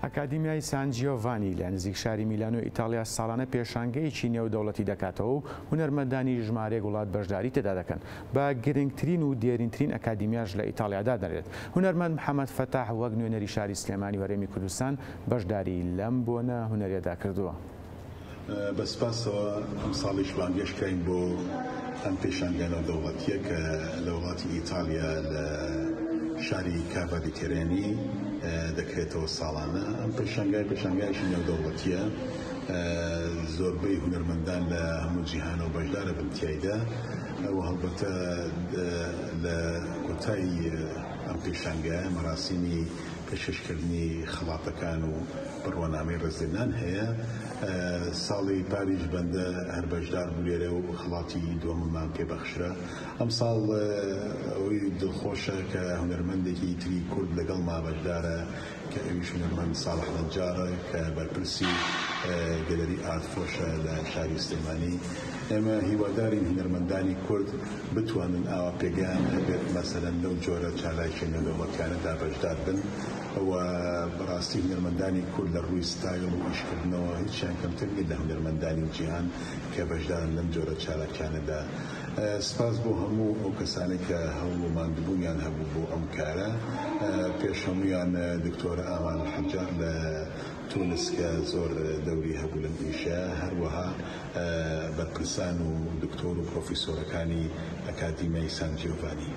ئەکادیمیای سان جیۆڤانی لە نزیک شاری میلانۆ ئیتالیا ساڵانە پێشانگەیەکی نێودەوڵەتی دەکاتەوە و هونەرمەندانی ژمارەیەک وڵات بەشداری تێدا دەکەن. بە گرنگترین و دێرینترین ئەکادیمیاش لە ئیتالیادا دەنرێت. هونەرمەند محەممەد فەتاح وەک نوێنەری شاری سلێمانی وەرەمی کوردستان بەشداری لەم بۆنە هونەرێدا کردووە. بەسپاسەوە ئەم ساڵیش بانگێشتکەین بۆ ئەم پێشانگە دەوڵەتیە کە لە وڵاتی ئیتالیا لە شاری کاڤادیتێرێنی دەکرێتەوە ساڵانە. ئەم پێشانگایشی نێودەوڵەتیە زۆربەی هونەرمەندان لە هەموو جیهانەوە بەشدارە بن تیایدا و هەڵبەتە لە کۆتایی ئەم پێشانگایە مەراسیمی پێشکەشکردنی خڵاتەکان و بڕوانامەی ڕێزلێنان هەیە. ساڵی پاریش بەندە هەر بەشدار بوو لێرە و خڵاتی دووەممان پێبەخشرا. ئەم ساڵ ئەوەی دڵخۆشە کە هونەرمەندێکی تری کورد لەگەڵ ما بەشدارە کە ئەویش هونەرمەند ساڵح نەجارە کە بەرپرسی گەلەری ئارتفۆشە لە شاری سلێمانی. ئێمە هیوادارین هونەرمەندانی کورد بتوانن ئاوا پێگەیان هەبێت مەسەلەن لەو جۆرە چالاکی نێودەوڵەتیانەدا بەشدار بن و بەڕاستی هونەرمەندانی کورد لە ڕووی ستایل و ئیشکردنەوە هیچیان کەمتر نیت لە هونەرمەندانی جیهان کە بەشدارن لەم جۆرە چالاکیانەدا. سپاس بۆ هەموو ئەو کەسانێک کە هەوڵوماندبوونیان هەبوو بۆ ئەم کارە، پێش هەمویان دکتۆرە ئامان حەجار لە تونس کە زۆر دەوری هەبوو لەم ئیشە، هەروەها بەرپرسان و دکتۆر و پرۆفیسۆرەکانی ئەکادیمیای سان جیۆڤانی.